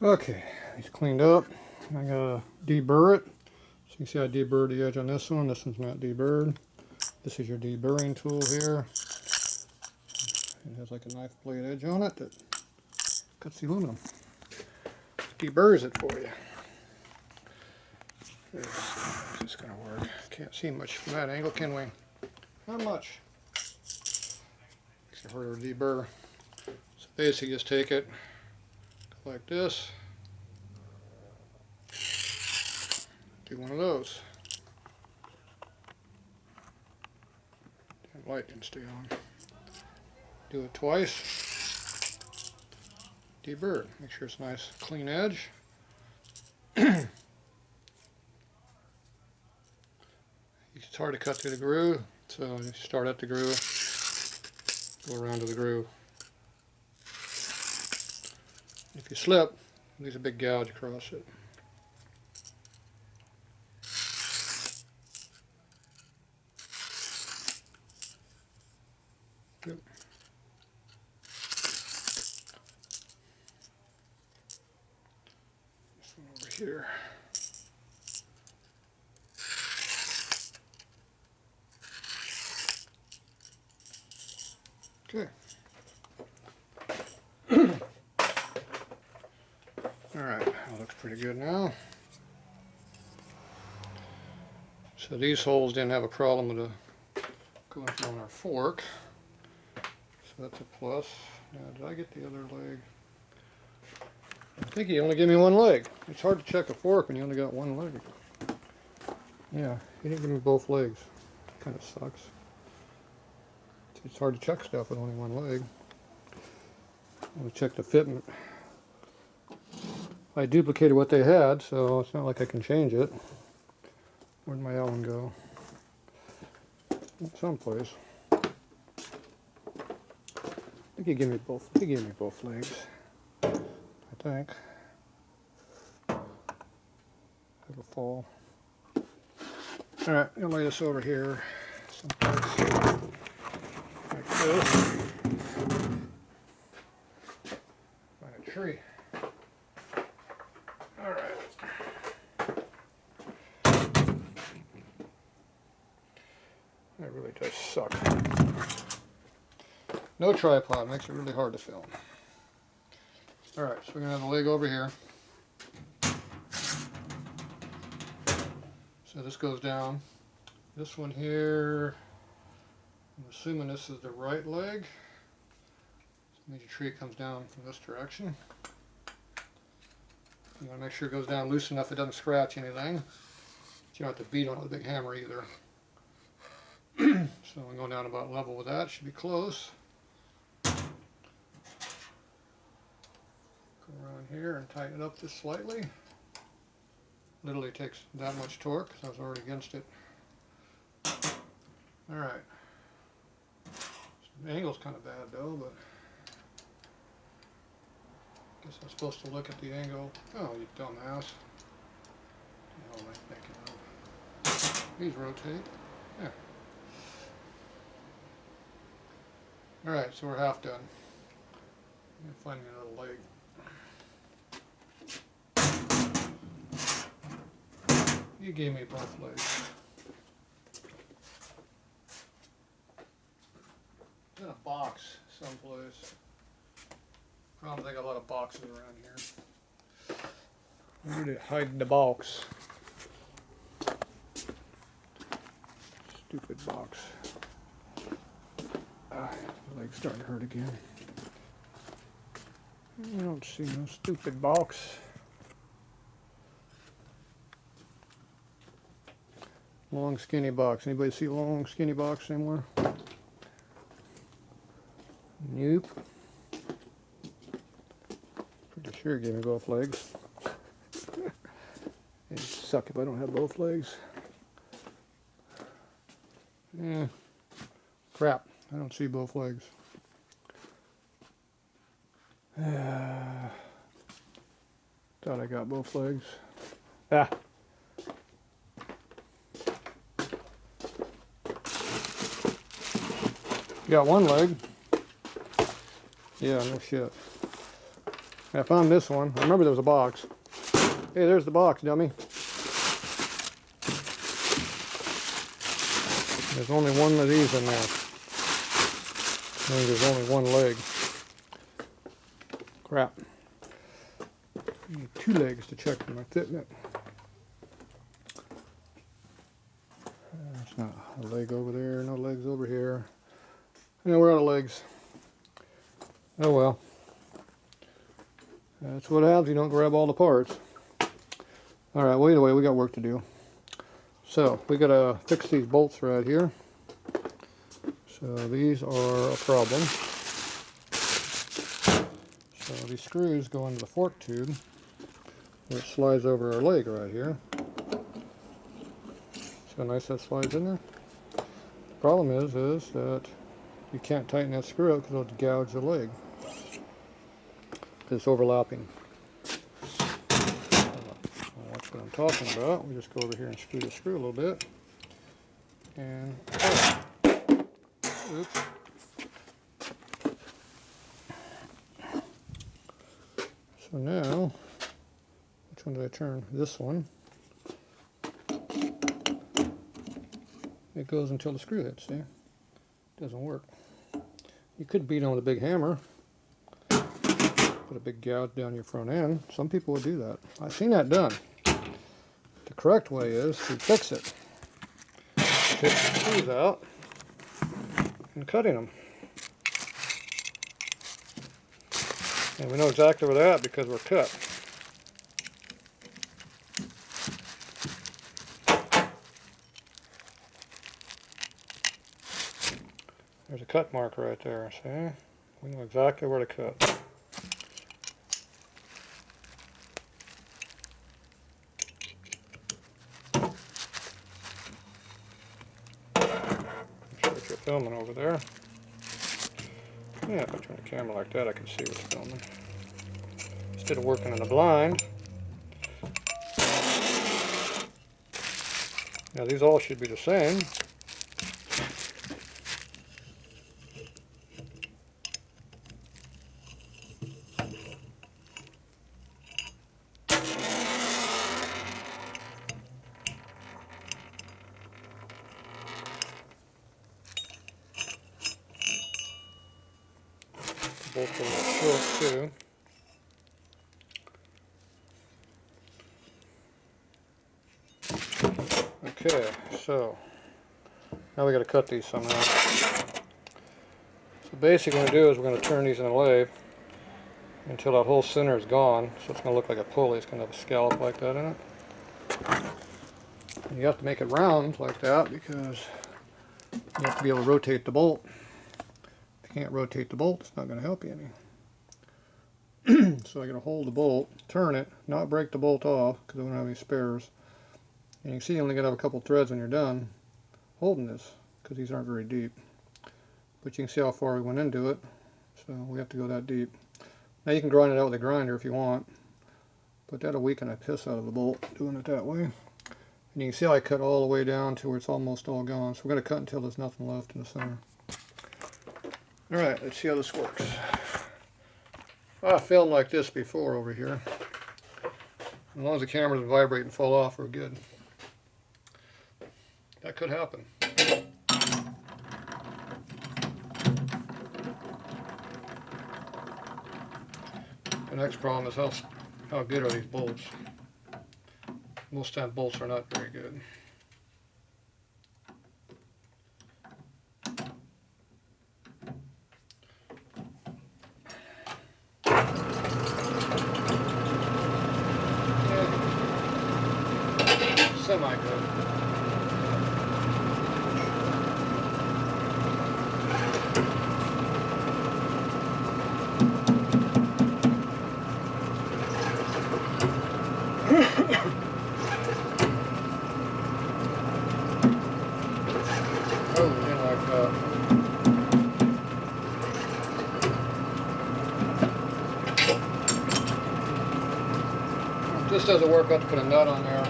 Okay, he's cleaned up. I gotta deburr it. So you can see I deburred the edge on this one. This one's not deburred. This is your deburring tool here. It has like a knife blade edge on it that cuts the aluminum. Deburrs it for you. Is this gonna work? Can't see much from that angle, can we? Not much. Makes it harder to deburr. So basically just take it like this. Do one of those. That light didn't stay on. Do it twice. Deburr. Make sure it's a nice clean edge. It's hard to cut through the groove, so you start at the groove, go around to the groove. If you slip, there's a big gouge across it. Yep. This one over here. Okay. Alright, that looks pretty good now. So these holes didn't have a problem with the going through on our fork. So that's a plus. Now, did I get the other leg? I think he only gave me one leg. It's hard to check a fork when you only got one leg. Yeah, he didn't give me both legs. Kind of sucks. It's hard to check stuff with only one leg. I'm going to check the fitment. I duplicated what they had, so it's not like I can change it. Where'd my Allen go? Someplace. I think he gave me both. He gave me both legs. I think. Have a fall. All right, I'm gonna lay this over here, someplace like this. Find a tree. All right. That really does suck. No tripod, makes it really hard to film. Alright, so we're going to have the leg over here. So this goes down. This one here, I'm assuming this is the right leg. So means your tree comes down from this direction. You want to make sure it goes down loose enough it doesn't scratch anything. But you don't have to beat on it with a big hammer either. So I'm going down about level with that, should be close. Go around here and tighten it up just slightly. Literally takes that much torque because I was already against it. Alright. The angle's kind of bad though, but I guess I'm supposed to look at the angle. Oh, you dumbass. What am I thinking of? These rotate. Yeah. Alright, so we're half done. I'm going to find me another leg. You gave me both legs. It's in a box someplace. Problem is I got a lot of boxes around here. Where did it hide the box? Stupid box. My leg's starting to hurt again. I don't see no stupid box. Long skinny box. Anybody see long skinny box anywhere? Nope. Pretty sure it gave me both legs. It'd suck if I don't have both legs. Yeah. Crap. I don't see both legs. Thought I got both legs. Ah. Got one leg. Yeah, no shit. I found this one. I remember there was a box. Hey, there's the box, dummy. There's only one of these in there. I think there's only one leg. Crap. I need 2 legs to check for my fitment. There's not a leg over there, no legs over here. Yeah, we're out of legs. Oh well. That's what happens, you don't grab all the parts. Alright, well either way, we got work to do. So, we gotta fix these bolts right here. So these are a problem. So these screws go into the fork tube, which slides over our leg right here. See how nice that slides in there? The problem is that you can't tighten that screw up because it'll gouge the leg. Because it's overlapping. That's what I'm talking about. We just go over here and screw the screw a little bit. And oops. So now, which one did I turn? This one. It goes until the screw hits, see? Doesn't work. You could beat on with a big hammer. Put a big gouge down your front end. Some people would do that. I've seen that done. The correct way is to fix it. Take the screws out and cutting them. And we know exactly where they're at because we're cut. There's a cut mark right there, see? We know exactly where to cut. Make sure that you're filming over there. Yeah, if I turn the camera like that, I can see what's filming. Instead of working in the blind. Now these all should be the same. Both of them are short too. Okay, so now we got to cut these somehow. So basically what we're going to do is we're going to turn these in a lathe until that whole center is gone. So it's going to look like a pulley. It's going to have a scallop like that in it. And you have to make it round like that because you have to be able to rotate the bolt. If you can't rotate the bolt, it's not going to help you any. So I got to hold the bolt, turn it, not break the bolt off because I don't have any spares. And you can see you only got to have a couple threads when you're done holding this because these aren't very deep. But you can see how far we went into it. So we have to go that deep. Now you can grind it out with a grinder if you want. But that'll weaken the piss out of the bolt doing it that way. And you can see how I cut all the way down to where it's almost all gone. So we're going to cut until there's nothing left in the center. Alright, let's see how this works. I filmed like this before over here. As long as the camera doesn't vibrate and fall off, we're good. That could happen. The next problem is how good are these bolts. Most time bolts are not very good. Semi-good. Oh, didn't like that. If this doesn't work, I'll have to put a nut on there.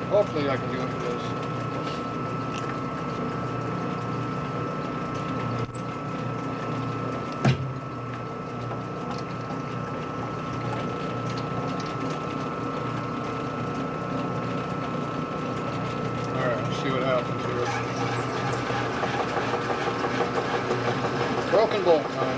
Hopefully I can do it with this. happens here. Broken bolt time.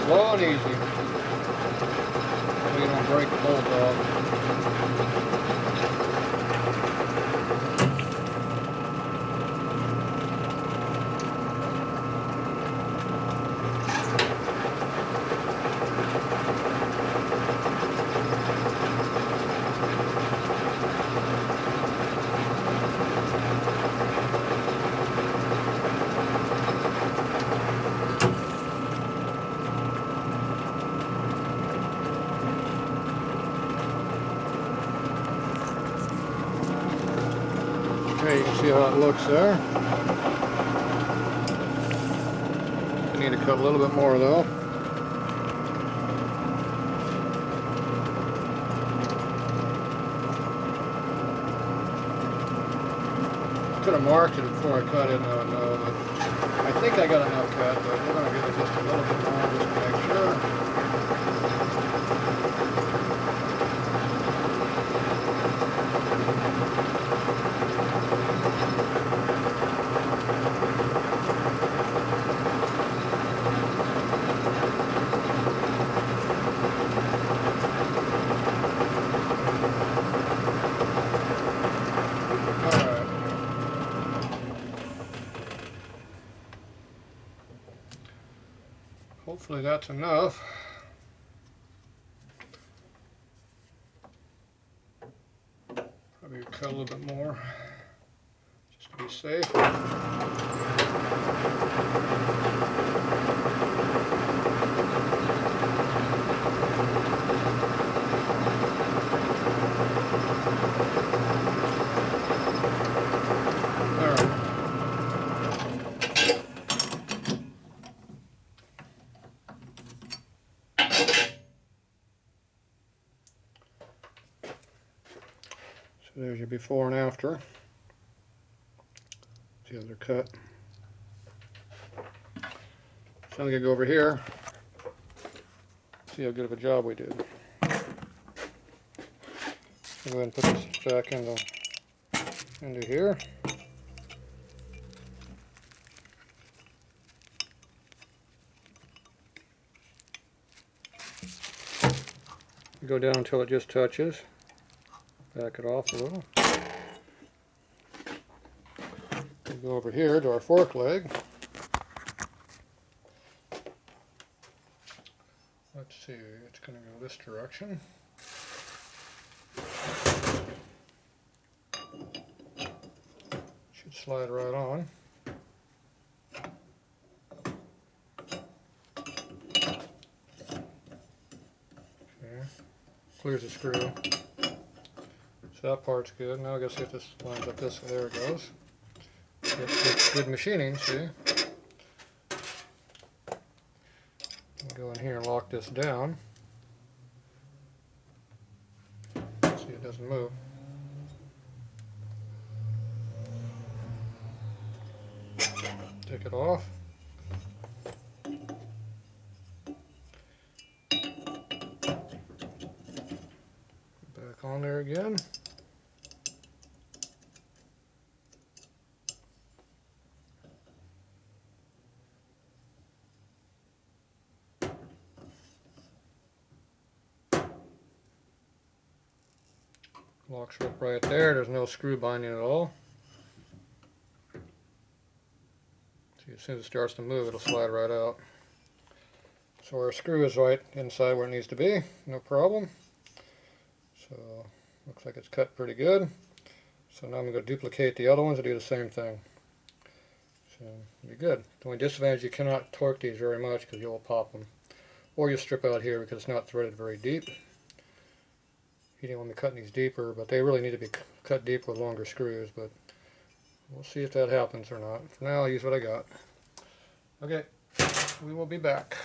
Slow and easy, so you don't break the bolt off. Okay, you can see how it looks there. I need to cut a little bit more though. Could have marked it before I cut it, I don't know, but I think I got enough cut, but we're going to give it just a little bit more just to make sure. Hopefully that's enough. Probably cut a little bit more just to be safe. So there's your before and after. See how they're cut. So I'm going to go over here, see how good of a job we did. I'll go ahead and put this back into here. Go down until it just touches. Back it off a little. We'll go over here to our fork leg. Let's see, it's going to go this direction. Should slide right on. Okay, clears the screw. So that part's good. Now I gotta see if this lines up this way. There it goes. Good machining, see? Go in here and lock this down. See, it doesn't move. Take it off. Back on there again. Locks up right there. There's no screw binding at all. See, as soon as it starts to move, it'll slide right out. So our screw is right inside where it needs to be. No problem. So looks like it's cut pretty good. So now I'm going to duplicate the other ones and do the same thing. So it'll be good. The only disadvantage, you cannot torque these very much because you'll pop them. or you strip out here because it's not threaded very deep. He didn't want me cutting these deeper, but they really need to be cut deep with longer screws, but we'll see if that happens or not. For now, I'll use what I got. Okay, we will be back.